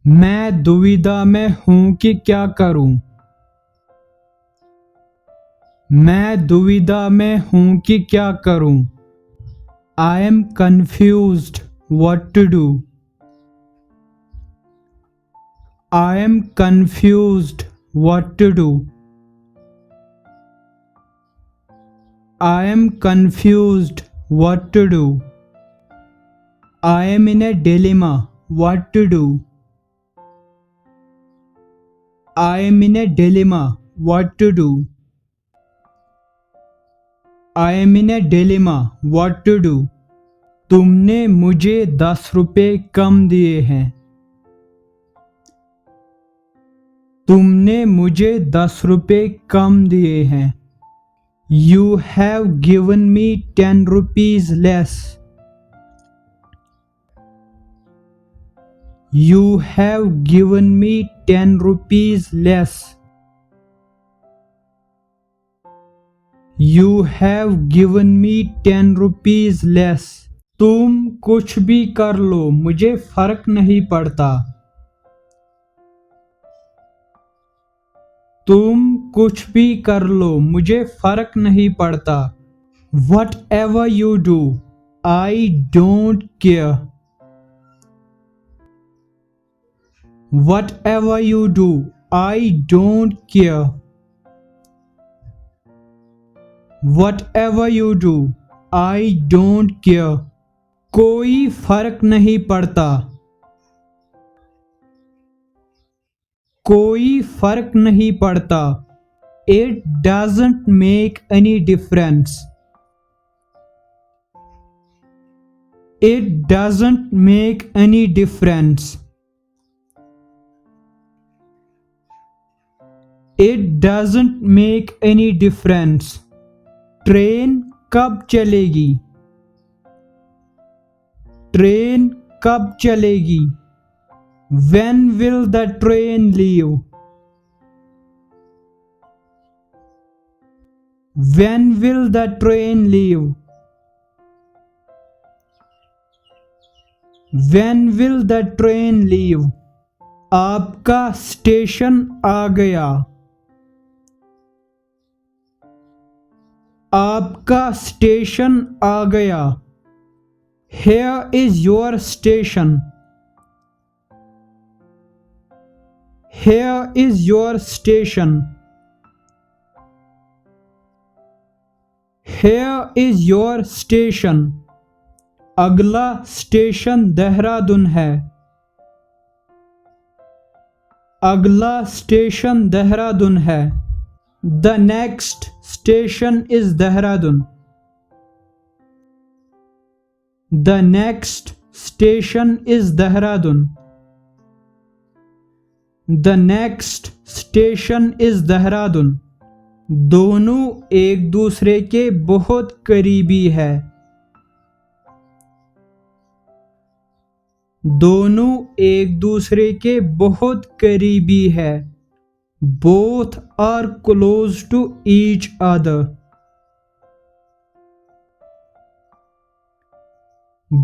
मैं दुविधा में हूं कि क्या करूं। मैं दुविधा में हूं कि क्या करूं। I am confused what to do. I am confused what to do. I am confused what to do. I am in a dilemma what to do. I am in a dilemma what to do. I am in a dilemma what to do. तुमने मुझे 10 रुपए कम दिए हैं। तुमने मुझे 10 रुपए कम दिए हैं। You have given me 10 rupees less. You have given me 10 rupees less. You have given me 10 rupees less. तुम कुछ भी कर लो, मुझे फर्क नहीं पड़ता। तुम कुछ भी कर लो, मुझे फर्क नहीं पड़ता। Whatever you do, I don't care. Whatever you do, I don't care. Whatever you do, I don't care. कोई फर्क नहीं पड़ता। कोई फर्क नहीं पड़ता। It doesn't make any difference. It doesn't make any difference. It doesn't make any difference. Train कब चलेगी। ट्रेन कब चलेगी। When will the train leave? When will the train leave? When will the train leave? आपका station आ गया। आपका station आ गया। Here is your station. Here is your station. Here is your station. अगला station Dehradun है। अगला station Dehradun है। The next station is Dehradun. The next station is Dehradun. The next station is Dehradun. दोनों एक दूसरे के बहुत करीबी है। दोनों एक दूसरे के बहुत करीबी है। Both are close to each other.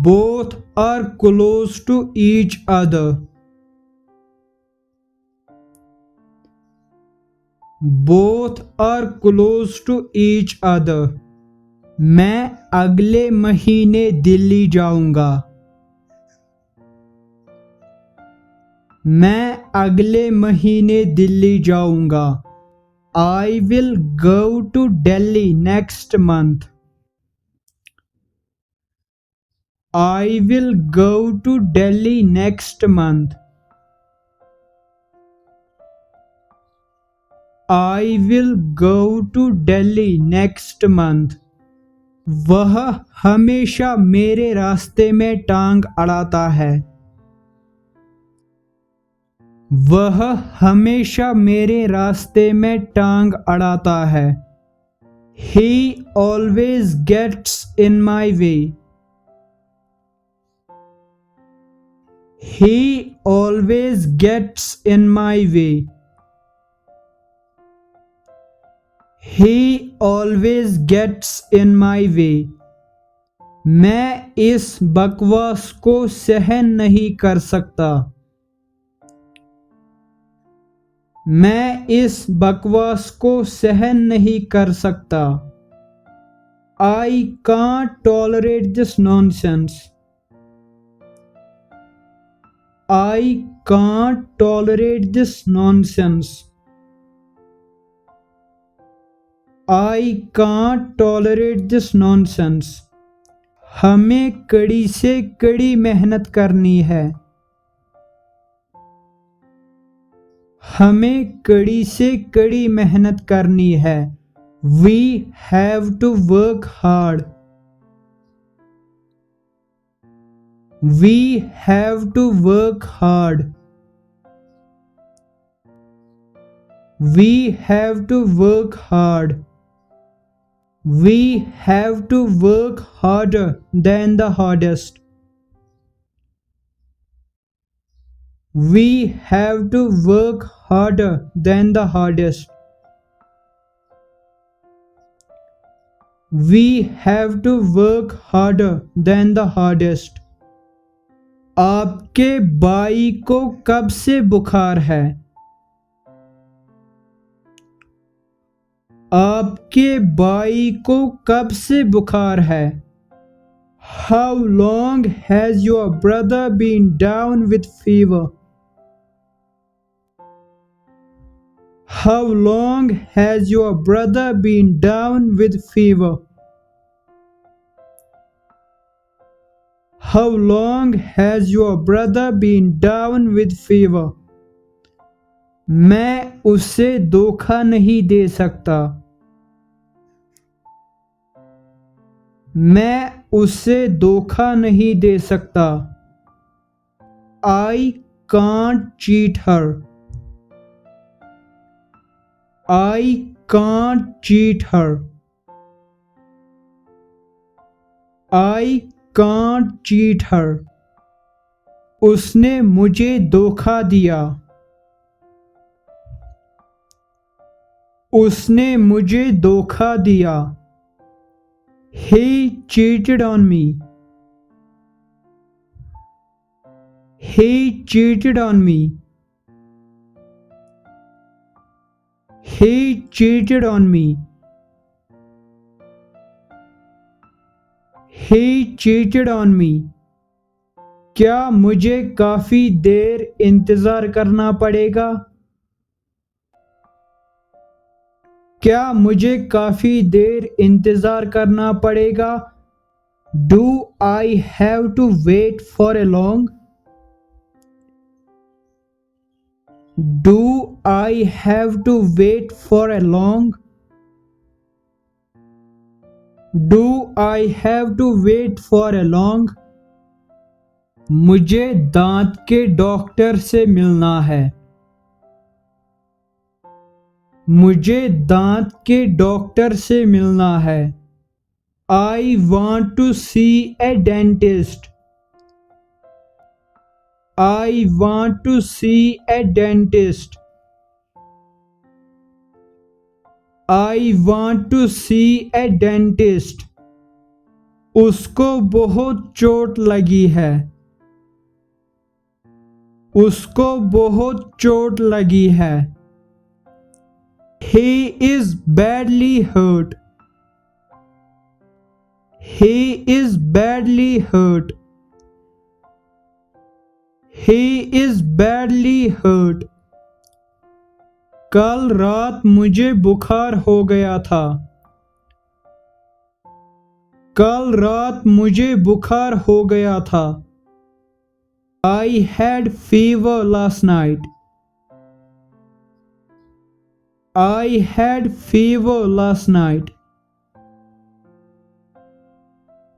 Both are close to each other. Both are close to each other. मैं अगले महीने दिल्ली जाऊंगा। मैं अगले महीने दिल्ली जाऊंगा। I will go to Delhi next month. I will go to Delhi next month. I will go to Delhi next month. वह हमेशा मेरे रास्ते में टांग अड़ाता है। वह हमेशा मेरे रास्ते में टांग अड़ाता है। He always gets in my way. He always gets in my way. He always gets in my way. मैं इस बकवास को सहन नहीं कर सकता। मैं इस बकवास को सहन नहीं कर सकता। I can't tolerate this nonsense. I can't tolerate this nonsense. I can't tolerate this nonsense. हमें कड़ी से कड़ी मेहनत करनी है। हमें कड़ी से कड़ी मेहनत करनी है। We have to work hard. We have to work hard. We have to work hard. We have to work harder than the hardest. We have to work harder than the hardest. We have to work harder than the hardest. आपके भाई को कब से बुखार है? आपके भाई को कब से बुखार है? How long has your brother been down with fever? How long has your brother been down with fever? How long has your brother been down with fever? मैं उसे धोखा नहीं दे सकता। मैं उसे धोखा नहीं दे सकता। I can't cheat her. I can't cheat her. I can't cheat her. उसने मुझे धोखा दिया। उसने मुझे धोखा दिया। He cheated on me. He cheated on me. He cheated on me. He cheated on me. क्या मुझे काफी देर इंतजार करना पड़ेगा? क्या मुझे काफी देर इंतजार करना पड़ेगा? Do I have to wait for a long? Do I have to wait for a long? Do I have to wait for a long? मुझे दांत के डॉक्टर से मिलना है। मुझे दांत के डॉक्टर से मिलना है। I want to see a dentist. I want to see a dentist. I want to see a dentist. उसको बहुत चोट लगी है। उसको बहुत चोट लगी है। He is badly hurt. He is badly hurt. He is badly hurt. कल रात मुझे बुखार हो गया था। कल रात मुझे बुखार हो गया था। I had fever last night. I had fever last night.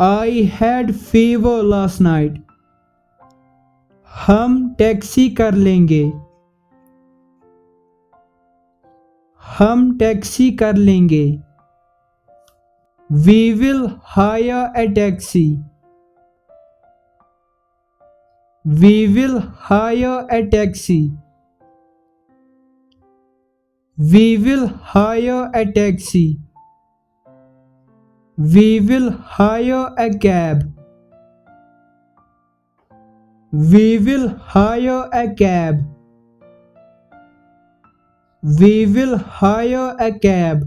I had fever last night. हम टैक्सी कर लेंगे। हम टैक्सी कर लेंगे। We will hire a taxi. We will hire a taxi. We will hire a taxi. We will hire a cab. We will hire a cab. We will hire a cab.